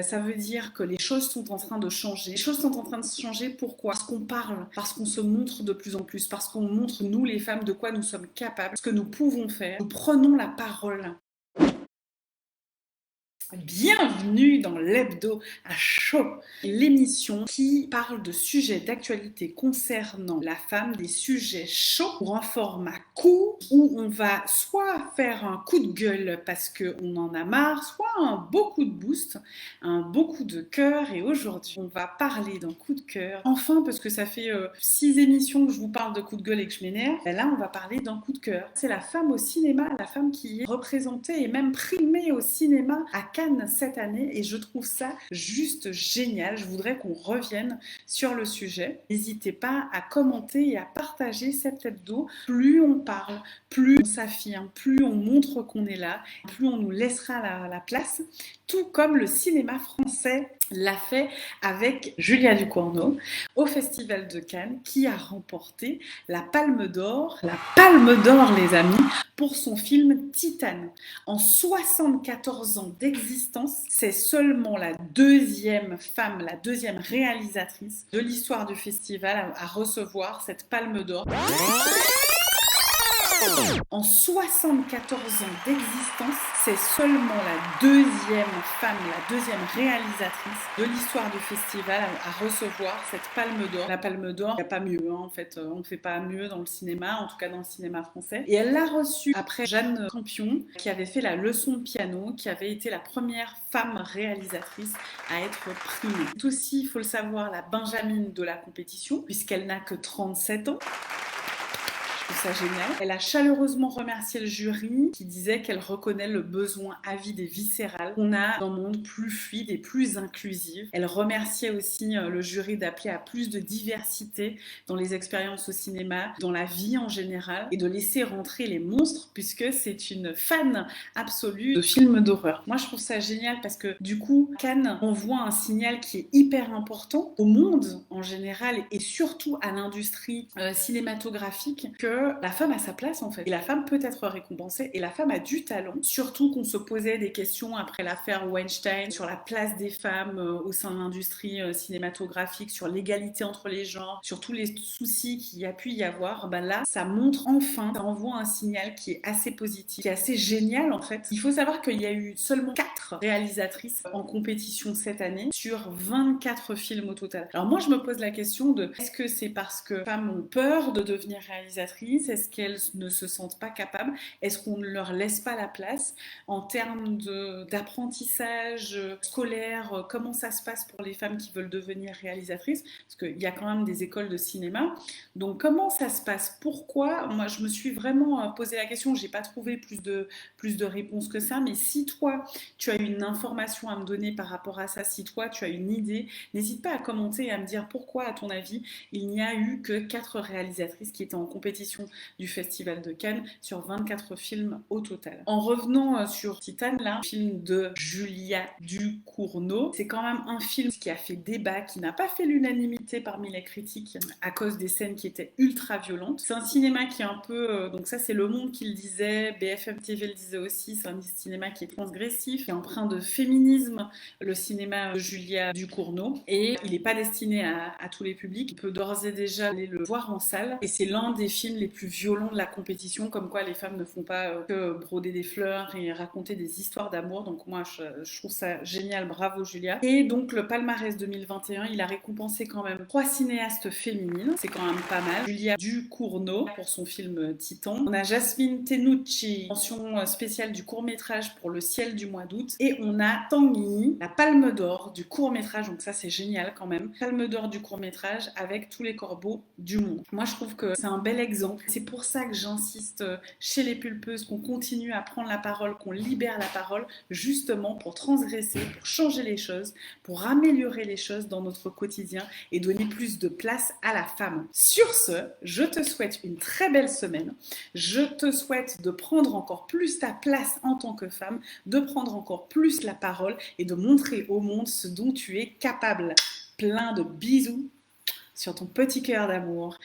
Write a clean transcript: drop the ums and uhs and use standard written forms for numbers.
Ça veut dire que les choses sont en train de changer. Les choses sont en train de changer, pourquoi? Parce qu'on parle, parce qu'on se montre de plus en plus, parce qu'on montre, nous les femmes, de quoi nous sommes capables, ce que nous pouvons faire. Nous prenons la parole. Bienvenue dans l'Hebdo à chaud, l'émission qui parle de sujets d'actualité concernant la femme, des sujets chauds pour un format court où on va soit faire un coup de gueule parce qu'on en a marre, soit un beau coup de boost, un beau coup de cœur. Et aujourd'hui, on va parler d'un coup de cœur. Enfin, parce que ça fait 6 émissions que je vous parle de coup de gueule et que je m'énerve, ben là, on va parler d'un coup de cœur. C'est la femme au cinéma, la femme qui est représentée et même primée au cinéma à Cannes cette année, et je trouve ça juste génial. Je voudrais qu'on revienne sur le sujet. N'hésitez pas à commenter et à partager cet hebdo. Plus on parle, plus on s'affirme, plus on montre qu'on est là, plus on nous laissera la place, tout comme le cinéma français l'a fait avec Julia Ducournau au Festival de Cannes, qui a remporté la Palme d'Or, les amis, pour son film Titane. En 74 ans d'existence, c'est seulement la deuxième femme, la deuxième réalisatrice de l'histoire du festival à recevoir cette Palme d'Or. En 74 ans d'existence, c'est seulement la deuxième femme, la deuxième réalisatrice de l'histoire du festival à recevoir cette Palme d'Or. La Palme d'Or, il n'y a pas mieux, hein, en fait, on ne fait pas mieux dans le cinéma, en tout cas dans le cinéma français. Et elle l'a reçue après Jeanne Campion, qui avait fait la leçon de piano, qui avait été la première femme réalisatrice à être primée. C'est aussi, il faut le savoir, la Benjamine de la compétition, puisqu'elle n'a que 37 ans. Ça génial. Elle a chaleureusement remercié le jury qui disait qu'elle reconnaît le besoin avide et viscéral qu'on a dans un monde plus fluide et plus inclusif. Elle remerciait aussi le jury d'appeler à plus de diversité dans les expériences au cinéma, dans la vie en général, et de laisser rentrer les monstres, puisque c'est une fan absolue de films d'horreur. Moi, je trouve ça génial parce que du coup, Cannes envoie un signal qui est hyper important au monde en général et surtout à l'industrie cinématographique, que la femme a sa place en fait. Et la femme peut être récompensée et la femme a du talent. Surtout qu'on se posait des questions après l'affaire Weinstein sur la place des femmes au sein de l'industrie cinématographique, sur l'égalité entre les genres, sur tous les soucis qu'il y a pu y avoir. Ben là, ça montre enfin, ça envoie un signal qui est assez positif, qui est assez génial en fait. Il faut savoir qu'il y a eu seulement 4 réalisatrices en compétition cette année sur 24 films au total. Alors moi, je me pose la question de est-ce que c'est parce que les femmes ont peur de devenir réalisatrices? Est-ce qu'elles ne se sentent pas capables? Est-ce qu'on ne leur laisse pas la place en termes d'apprentissage scolaire? Comment ça se passe pour les femmes qui veulent devenir réalisatrices? Parce qu'il y a quand même des écoles de cinéma. Donc comment ça se passe? Pourquoi? Moi, je me suis vraiment posé la question. J'ai pas trouvé plus de réponses que ça. Mais si toi, tu as une information à me donner par rapport à ça, si toi, tu as une idée, n'hésite pas à commenter et à me dire pourquoi, à ton avis, il n'y a eu que 4 réalisatrices qui étaient en compétition du Festival de Cannes sur 24 films au total. En revenant sur Titane, là, film de Julia Ducournau, c'est quand même un film qui a fait débat, qui n'a pas fait l'unanimité parmi les critiques à cause des scènes qui étaient ultra violentes. C'est un cinéma qui est un peu, donc ça c'est Le Monde qui le disait, BFM TV le disait aussi, c'est un cinéma qui est transgressif, qui est empreint de féminisme, le cinéma de Julia Ducournau, et il n'est pas destiné à tous les publics. On peut d'ores et déjà aller le voir en salle, et c'est l'un des films les plus violents de la compétition, comme quoi les femmes ne font pas que broder des fleurs et raconter des histoires d'amour. Donc moi je trouve ça génial, bravo Julia. Et donc le palmarès 2021, il a récompensé quand même 3 cinéastes féminines, c'est quand même pas mal. Julia Ducournau pour son film Titan. On a Jasmine Tenucci, mention spéciale du court-métrage pour Le ciel du mois d'août. Et on a Tanguy, la palme d'or du court-métrage, donc ça c'est génial quand même. Palme d'or du court-métrage avec Tous les corbeaux du monde. Moi je trouve que c'est un bel exemple. C'est pour ça que j'insiste chez les pulpeuses qu'on continue à prendre la parole, qu'on libère la parole, justement pour transgresser, pour changer les choses, pour améliorer les choses dans notre quotidien et donner plus de place à la femme. Sur ce, je te souhaite une très belle semaine. Je te souhaite de prendre encore plus ta place en tant que femme, de prendre encore plus la parole et de montrer au monde ce dont tu es capable. Plein de bisous sur ton petit cœur d'amour